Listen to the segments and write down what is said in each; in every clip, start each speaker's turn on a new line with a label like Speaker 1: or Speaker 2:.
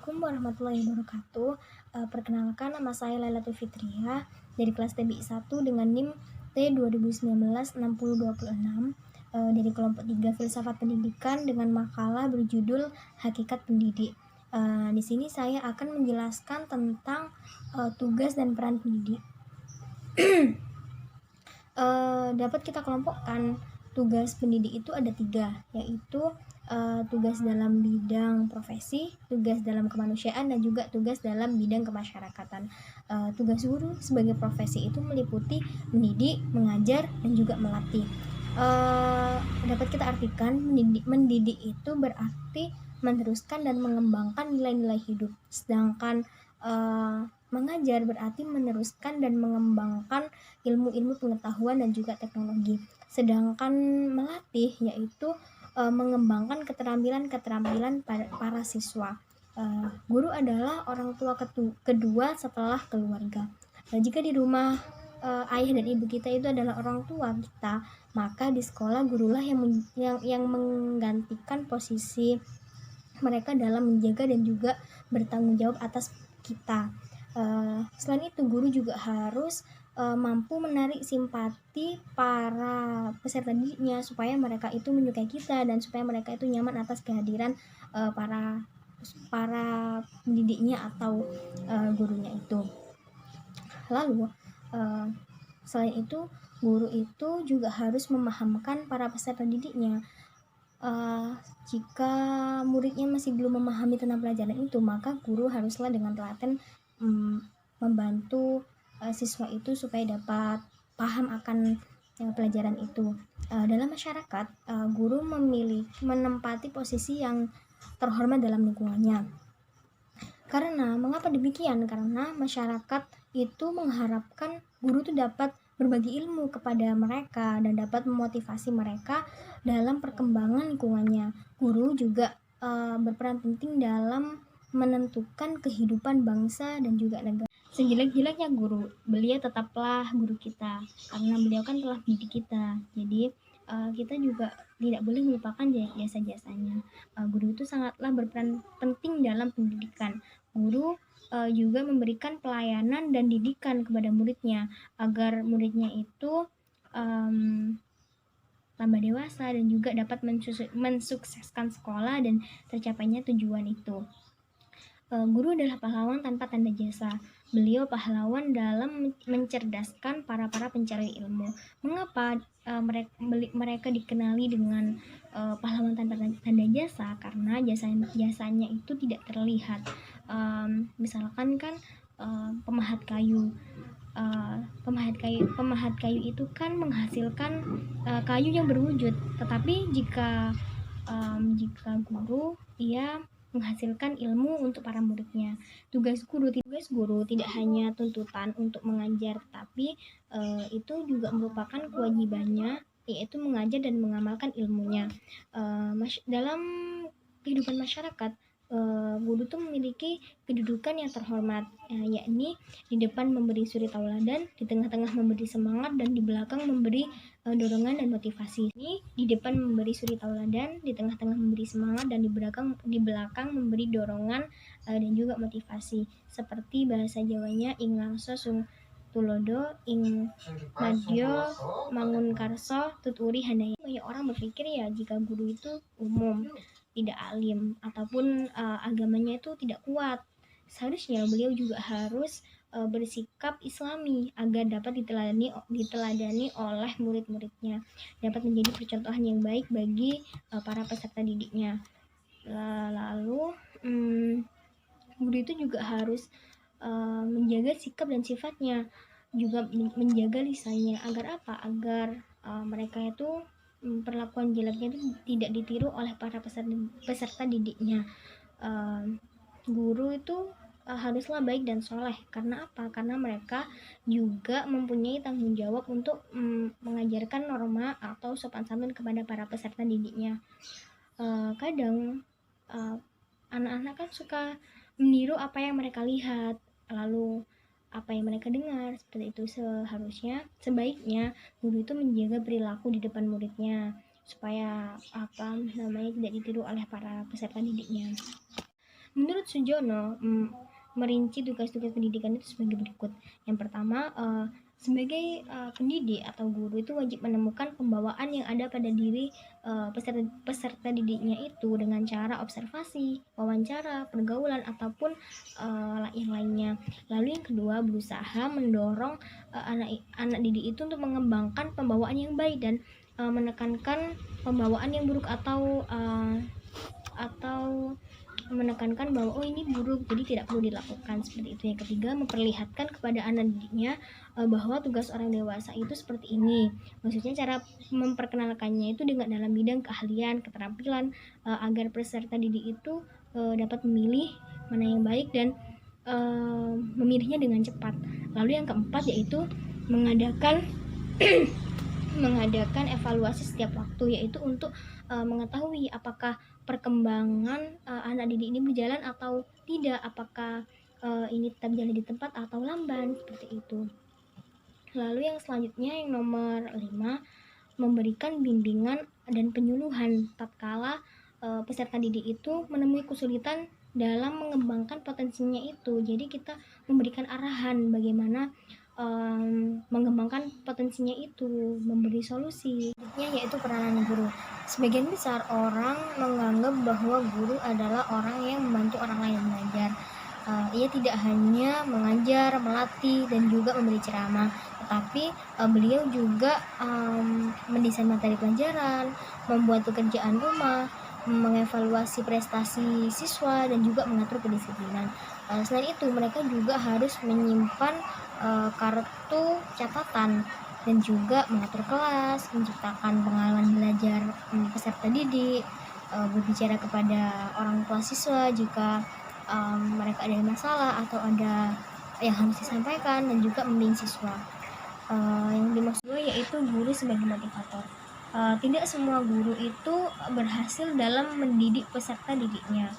Speaker 1: Assalamualaikum warahmatullahi wabarakatuh. Perkenalkan, nama saya Lailatul Fitriah dari kelas TBI 1 dengan NIM T2019-6026 dari kelompok 3 Filsafat Pendidikan dengan makalah berjudul Hakikat Pendidik. Di sini saya akan menjelaskan tentang tugas dan peran pendidik. Dapat kita kelompokkan tugas pendidik itu ada 3, yaitu tugas dalam bidang profesi, tugas dalam kemanusiaan, dan juga tugas dalam bidang kemasyarakatan. Tugas guru sebagai profesi itu meliputi mendidik, mengajar, dan juga melatih. Dapat kita artikan mendidik itu berarti meneruskan dan mengembangkan nilai-nilai hidup, sedangkan mengajar berarti meneruskan dan mengembangkan ilmu-ilmu pengetahuan dan juga teknologi. Sedangkan melatih yaitu mengembangkan keterampilan-keterampilan para siswa. Guru adalah orang tua kedua setelah keluarga. Jika di rumah ayah dan ibu kita itu adalah orang tua kita, maka di sekolah gurulah yang menggantikan posisi mereka dalam menjaga dan juga bertanggung jawab atas kita. Selain itu, guru juga harus mampu menarik simpati para peserta didiknya supaya mereka itu menyukai kita dan supaya mereka itu nyaman atas kehadiran para pendidiknya atau gurunya itu. Lalu selain itu, guru itu juga harus memahamkan para peserta didiknya. Jika muridnya masih belum memahami tentang pelajaran itu, maka guru haruslah dengan telaten membantu siswa itu supaya dapat paham akan pelajaran itu. Dalam masyarakat, guru menempati posisi yang terhormat dalam lingkungannya. Karena mengapa demikian? Karena masyarakat itu mengharapkan guru itu dapat berbagi ilmu kepada mereka dan dapat memotivasi mereka dalam perkembangan lingkungannya. Guru juga berperan penting dalam menentukan kehidupan bangsa dan juga negara. Sejelek-jeleknya guru, beliau tetaplah guru kita karena beliau kan telah mendidik kita. Jadi kita juga tidak boleh melupakan jasa-jasanya. Guru itu sangatlah berperan penting dalam pendidikan. Guru juga memberikan pelayanan dan didikan kepada muridnya agar muridnya itu tambah dewasa dan juga dapat mensukseskan sekolah dan tercapainya tujuan itu. Guru adalah pahlawan tanpa tanda jasa. Beliau pahlawan dalam mencerdaskan para pencari ilmu. Mengapa mereka dikenali dengan pahlawan tanpa tanda jasa? Karena jasanya itu tidak terlihat. Misalkan kan pemahat kayu. Pemahat kayu itu kan menghasilkan kayu yang berwujud. Tetapi jika guru, ia menghasilkan ilmu untuk para muridnya. Tugas guru tidak hanya tuntutan untuk mengajar, tapi itu juga merupakan kewajibannya, yaitu mengajar dan mengamalkan ilmunya. Dalam kehidupan masyarakat, guru itu memiliki kedudukan yang terhormat, yakni di depan memberi suri tauladan, di tengah-tengah memberi semangat, dan di belakang memberi dorongan dan motivasi. Ini di depan memberi suri tauladan, di tengah-tengah memberi semangat, dan di belakang memberi dorongan dan juga motivasi. Seperti bahasa Jawanya, ing ngarso sung tulodo, ing madyo mangun karso tuturi handaya. Banyak orang berpikir ya jika guru itu umum, tidak alim, ataupun agamanya itu tidak kuat. Seharusnya beliau juga harus bersikap islami agar dapat diteladani oleh murid-muridnya, dapat menjadi percontohan yang baik bagi para peserta didiknya. Lalu guru itu juga harus menjaga sikap dan sifatnya, juga menjaga lisannya. Agar apa? Agar mereka itu perlakuan jeleknya itu tidak ditiru oleh para peserta didiknya. Guru itu haruslah baik dan soleh. Karena apa? Karena mereka juga mempunyai tanggung jawab untuk mengajarkan norma atau sopan santun kepada para peserta didiknya. Kadang anak-anak kan suka meniru apa yang mereka lihat, lalu apa yang mereka dengar. Seperti itu. Sebaiknya guru itu menjaga perilaku di depan muridnya supaya tidak ditiru oleh para peserta didiknya. Menurut Sujono, merinci tugas-tugas pendidikan itu sebagai berikut. Yang pertama, sebagai pendidik atau guru itu wajib menemukan pembawaan yang ada pada diri peserta didiknya itu dengan cara observasi, wawancara, pergaulan ataupun yang lainnya. Lalu yang kedua, berusaha mendorong anak didik itu untuk mengembangkan pembawaan yang baik dan menekankan pembawaan yang buruk atau menekankan bahwa ini buruk jadi tidak perlu dilakukan, seperti itu. Yang ketiga, memperlihatkan kepada anak didiknya bahwa tugas orang dewasa itu seperti ini. Maksudnya cara memperkenalkannya itu dengan dalam bidang keahlian, keterampilan, agar peserta didik itu dapat memilih mana yang baik dan memilihnya dengan cepat. Lalu yang keempat yaitu mengadakan evaluasi setiap waktu, yaitu untuk mengetahui apakah perkembangan anak didik ini berjalan atau tidak, apakah ini tetap jalan di tempat atau lamban, seperti itu. Lalu yang selanjutnya, yang nomor 5, memberikan bimbingan dan penyuluhan tatkala peserta didik itu menemui kesulitan dalam mengembangkan potensinya itu. Jadi kita memberikan arahan bagaimana mengembangkan potensinya itu, memberi solusi. Yaitu peranan guru. Sebagian besar orang menganggap bahwa guru adalah orang yang membantu orang lain belajar. Ia tidak hanya mengajar, melatih, dan juga memberi ceramah, tetapi beliau juga mendesain materi pelajaran, membuat pekerjaan rumah, mengevaluasi prestasi siswa, dan juga mengatur kedisiplinan. Selain itu, mereka juga harus menyimpan kartu catatan dan juga mengatur kelas, menciptakan pengalaman belajar peserta didik, berbicara kepada orang tua siswa jika mereka ada masalah atau ada yang harus disampaikan, dan juga membimbing siswa. Yang dimaksud yaitu guru sebagai motivator. Tidak semua guru itu berhasil dalam mendidik peserta didiknya.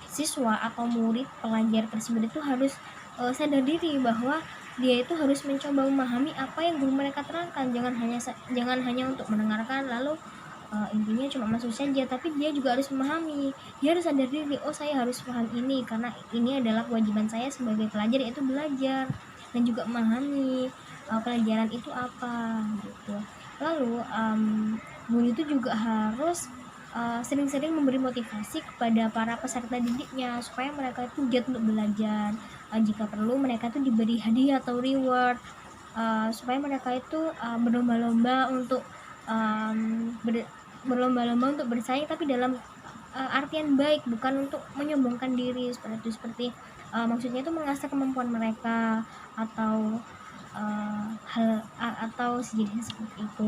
Speaker 1: Siswa atau murid pelajar tersebut itu harus sadar diri bahwa dia itu harus mencoba memahami apa yang guru mereka terangkan. Jangan hanya untuk mendengarkan lalu intinya cuma masuk saja, tapi dia juga harus memahami. Dia harus sadar diri, oh saya harus paham ini karena ini adalah kewajiban saya sebagai pelajar, yaitu belajar dan juga memahami pelajaran itu apa gitu. Lalu guru itu juga harus sering-sering memberi motivasi kepada para peserta didiknya supaya mereka itu giat untuk belajar. Jika perlu mereka itu diberi hadiah atau reward, supaya mereka itu berlomba-lomba untuk bersaing, tapi dalam artian baik, bukan untuk menyombongkan diri seperti maksudnya itu mengasah kemampuan mereka atau atau sejenisnya seperti itu.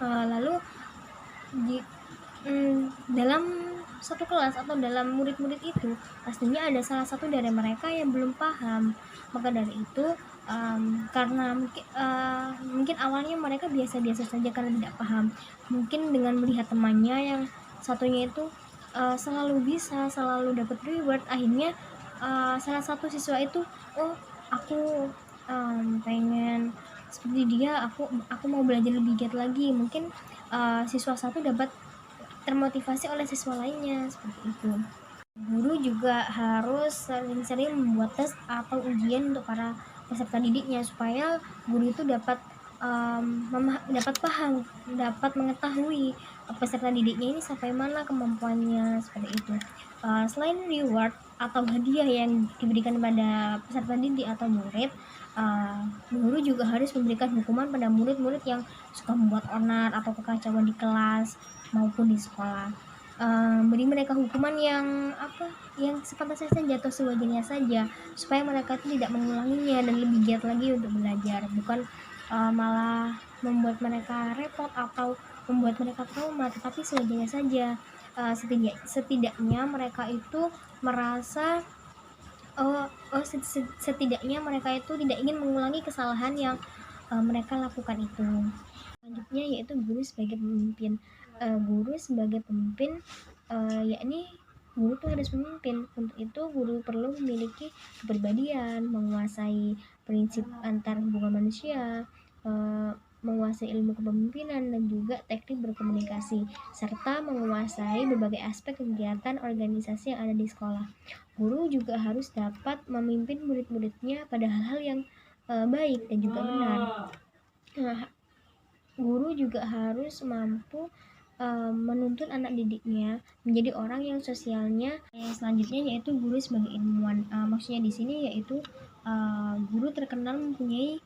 Speaker 1: Lalu dalam satu kelas atau dalam murid-murid itu pastinya ada salah satu dari mereka yang belum paham. Maka dari itu karena mungkin awalnya mereka biasa-biasa saja karena tidak paham, mungkin dengan melihat temannya yang satunya itu selalu dapat reward, akhirnya salah satu siswa itu, oh aku pengen seperti dia, aku mau belajar lebih giat lagi. Mungkin siswa satu dapat termotivasi oleh siswa lainnya, seperti itu. Guru juga harus sering-sering membuat tes atau ujian untuk para peserta didiknya supaya guru itu dapat paham, dapat mengetahui peserta didiknya ini sampai mana kemampuannya, seperti itu. Selain reward atau hadiah yang diberikan pada peserta didik atau murid, guru juga harus memberikan hukuman pada murid-murid yang suka membuat onar atau kekacauan di kelas maupun di sekolah. Beri mereka hukuman yang sepantasnya saja atau sewajarnya saja, supaya mereka tidak mengulanginya dan lebih giat lagi untuk belajar, bukan malah membuat mereka repot atau membuat mereka trauma, tetapi sewajarnya saja. Setidaknya mereka itu merasa setidaknya mereka itu tidak ingin mengulangi kesalahan yang mereka lakukan itu. Selanjutnya yaitu guru sebagai pemimpin. Guru sebagai pemimpin yakni guru itu harus memimpin. Untuk itu guru perlu memiliki kepribadian, menguasai prinsip antar hubungan manusia, menguasai ilmu kepemimpinan dan juga teknik berkomunikasi, serta menguasai berbagai aspek kegiatan organisasi yang ada di sekolah. Guru juga harus dapat memimpin murid-muridnya pada hal-hal yang baik dan juga benar. Nah, guru juga harus mampu menuntun anak didiknya menjadi orang yang sosialnya. Yang selanjutnya yaitu guru sebagai ilmuwan. Maksudnya di sini yaitu guru terkenal mempunyai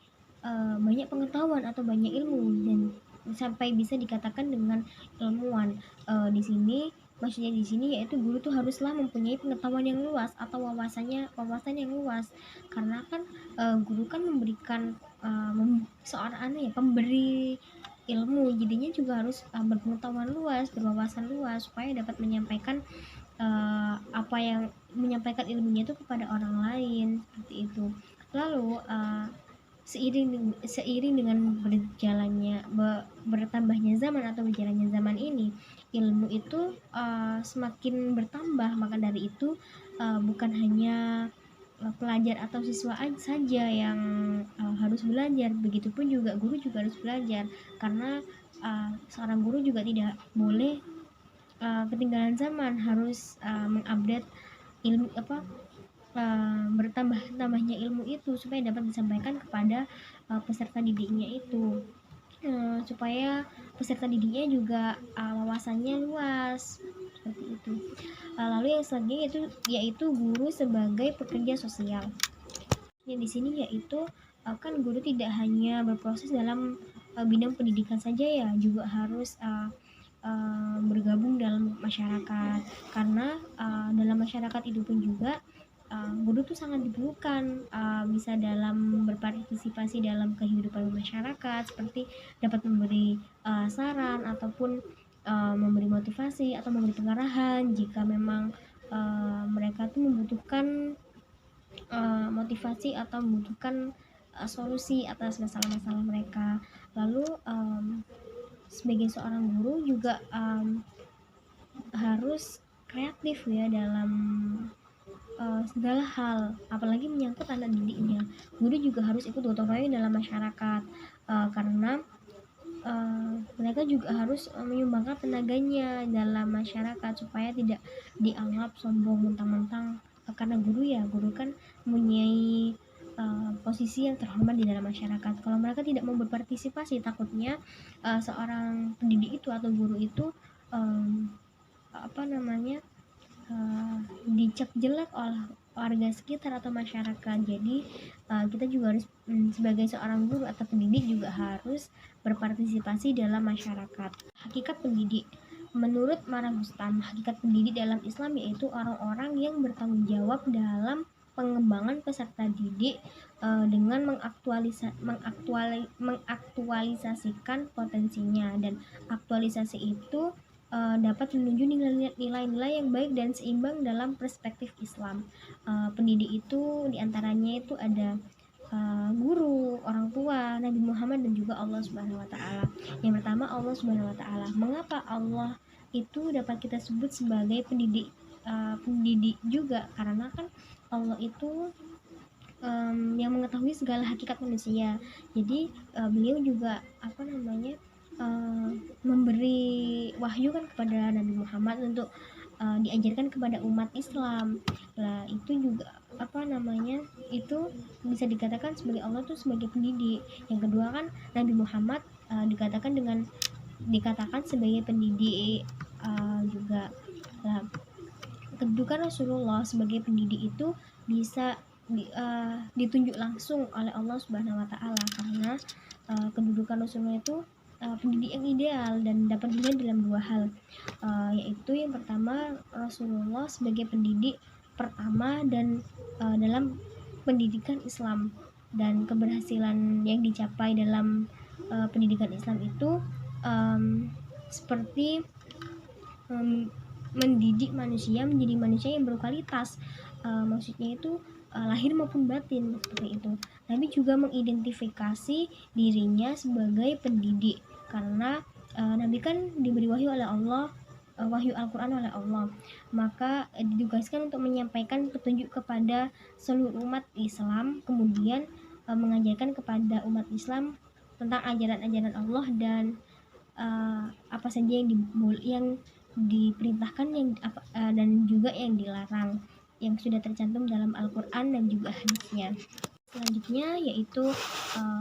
Speaker 1: banyak pengetahuan atau banyak ilmu dan sampai bisa dikatakan dengan ilmuwan. Di sini maksudnya di sini yaitu guru tuh haruslah mempunyai pengetahuan yang luas atau wawasan yang luas, karena kan guru kan memberikan seorang pemberi ilmu, jadinya juga harus berpengetahuan luas, berwawasan luas supaya dapat menyampaikan menyampaikan ilmunya itu kepada orang lain, seperti itu. Lalu seiring dengan bertambahnya zaman atau berjalannya zaman ini, ilmu itu semakin bertambah. Maka dari itu bukan hanya pelajar atau siswa saja yang harus belajar, begitupun juga guru juga harus belajar, karena seorang guru juga tidak boleh ketinggalan zaman, harus mengupdate ilmu bertambahnya ilmu itu supaya dapat disampaikan kepada peserta didiknya itu, supaya peserta didiknya juga wawasannya luas, seperti itu. Lalu yang selanjutnya yaitu guru sebagai pekerja sosial. Yang di sini yaitu kan guru tidak hanya berproses dalam bidang pendidikan saja ya, juga harus bergabung dalam masyarakat, karena dalam masyarakat itu pun juga guru tuh sangat diperlukan, bisa dalam berpartisipasi dalam kehidupan masyarakat, seperti dapat memberi saran ataupun memberi motivasi atau memberi pengarahan jika memang mereka tuh membutuhkan motivasi atau membutuhkan solusi atas masalah-masalah mereka. Lalu sebagai seorang guru juga harus kreatif ya dalam segala hal, apalagi menyangkut anak didiknya. Guru juga harus ikut gotong royong dalam masyarakat, karena mereka juga harus menyumbangkan tenaganya dalam masyarakat supaya tidak dianggap sombong mentang-mentang karena guru kan mempunyai posisi yang terhormat di dalam masyarakat. Kalau mereka tidak mau berpartisipasi, takutnya seorang pendidik itu atau guru itu dicap jelek oleh warga sekitar atau masyarakat. Jadi kita juga harus sebagai seorang guru atau pendidik juga harus berpartisipasi dalam masyarakat. Hakikat pendidik. Menurut Marah Bustam, hakikat pendidik dalam Islam yaitu orang-orang yang bertanggung jawab dalam pengembangan peserta didik dengan mengaktualisasikan potensinya, dan aktualisasi itu dapat menuju nilai-nilai yang baik dan seimbang dalam perspektif Islam. Pendidik itu diantaranya itu ada guru, orang tua, Nabi Muhammad, dan juga Allah Subhanahu wa Ta'ala. Yang pertama, Allah Subhanahu wa Ta'ala. Mengapa Allah itu dapat kita sebut sebagai pendidik juga? Karena kan Allah itu yang mengetahui segala hakikat manusia. Jadi beliau juga memberi wahyu kan kepada Nabi Muhammad untuk diajarkan kepada umat Islam. Lah itu juga itu bisa dikatakan sebagai Allah tuh sebagai pendidik. Yang kedua kan Nabi Muhammad dikatakan sebagai pendidik juga. Nah, kedudukan Rasulullah sebagai pendidik itu bisa ditunjuk langsung oleh Allah Subhanahu wa Ta'ala, karena kedudukan Rasulullah itu pendidik yang ideal dan dapat dilihat dalam dua hal, yaitu yang pertama, Rasulullah sebagai pendidik pertama dan dalam pendidikan Islam, dan keberhasilan yang dicapai dalam pendidikan Islam itu seperti mendidik manusia menjadi manusia yang berkualitas, maksudnya itu lahir maupun batin, seperti itu. Nabi juga mengidentifikasi dirinya sebagai pendidik karena Nabi kan diberi wahyu oleh Allah, wahyu Al-Quran oleh Allah, maka ditugaskan untuk menyampaikan petunjuk kepada seluruh umat Islam, kemudian mengajarkan kepada umat Islam tentang ajaran-ajaran Allah dan apa saja yang diperintahkan dan juga yang dilarang yang sudah tercantum dalam Al-Quran dan juga hadisnya. Selanjutnya yaitu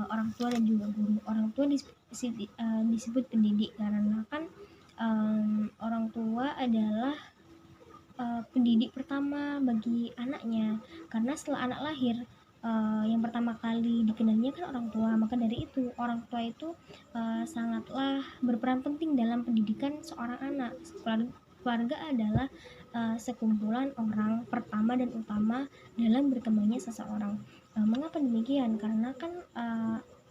Speaker 1: orang tua dan juga guru. Orang tua disebut pendidik karena kan orang tua adalah pendidik pertama bagi anaknya, karena setelah anak lahir yang pertama kali dikenalnya kan orang tua. Maka dari itu orang tua itu sangatlah berperan penting dalam pendidikan seorang anak. Keluarga adalah sekumpulan orang pertama dan utama dalam berkembangnya seseorang. Mengapa demikian? Karena kan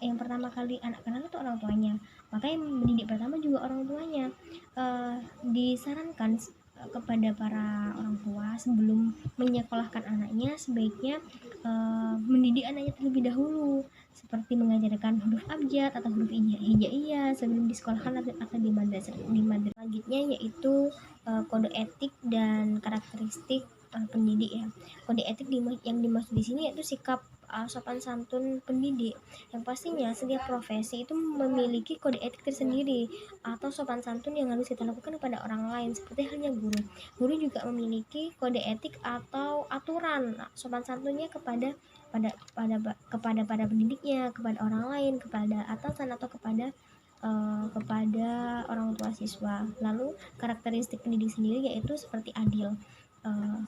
Speaker 1: yang pertama kali anak kenal itu orang tuanya, maka yang mendidik pertama juga orang tuanya. Disarankan kepada para orang tua sebelum menyekolahkan anaknya sebaiknya mendidik anaknya terlebih dahulu, seperti mengajarkan huruf abjad atau huruf hijaiyah sebelum disekolahkan atau di madrasah. Selanjutnya yaitu kode etik dan karakteristik pendidik ya. Kode etik yang dimaksud di sini yaitu sikap sopan santun pendidik, yang pastinya setiap profesi itu memiliki kode etik tersendiri atau sopan santun yang harus kita lakukan kepada orang lain. Seperti halnya guru juga memiliki kode etik atau aturan sopan santunnya kepada para pendidiknya, kepada orang lain, kepada atasan atau kepada orang tua siswa. Lalu karakteristik pendidik sendiri yaitu seperti adil.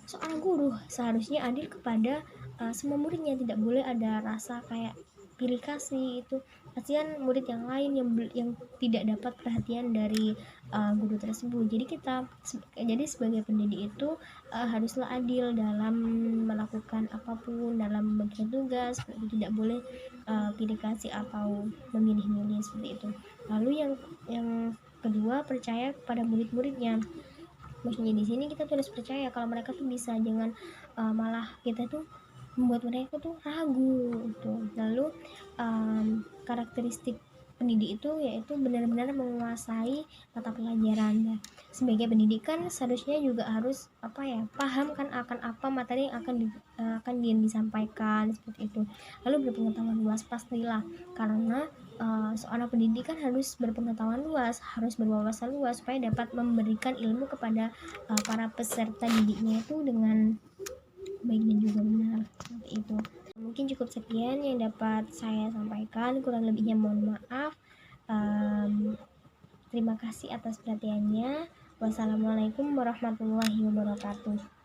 Speaker 1: Seorang guru seharusnya adil kepada semua muridnya, tidak boleh ada rasa kayak pilih kasih. Itu kasihan murid yang lain yang tidak dapat perhatian dari guru tersebut. Jadi sebagai pendidik itu haruslah adil dalam melakukan apapun, dalam membagikan tugas. Itu tidak boleh pilih kasih atau memilih-milih seperti itu. Lalu yang kedua, percaya kepada murid-muridnya. Maksudnya di sini kita tuh harus percaya kalau mereka tuh bisa, jangan malah kita tuh membuat mereka tuh ragu gitu. Lalu karakteristik pendidik itu yaitu benar-benar menguasai mata pelajaran. Nah, sebagai pendidikan seharusnya juga harus paham kan akan apa materi yang akan disampaikan seperti itu. Lalu berpengetahuan luas pastilah, karena seorang pendidik kan harus berpengetahuan luas, harus berwawasan luas supaya dapat memberikan ilmu kepada para peserta didiknya itu dengan baik dan juga benar. Seperti itu. Mungkin cukup sekian yang dapat saya sampaikan, kurang lebihnya mohon maaf. Terima kasih atas perhatiannya. Wassalamualaikum warahmatullahi wabarakatuh.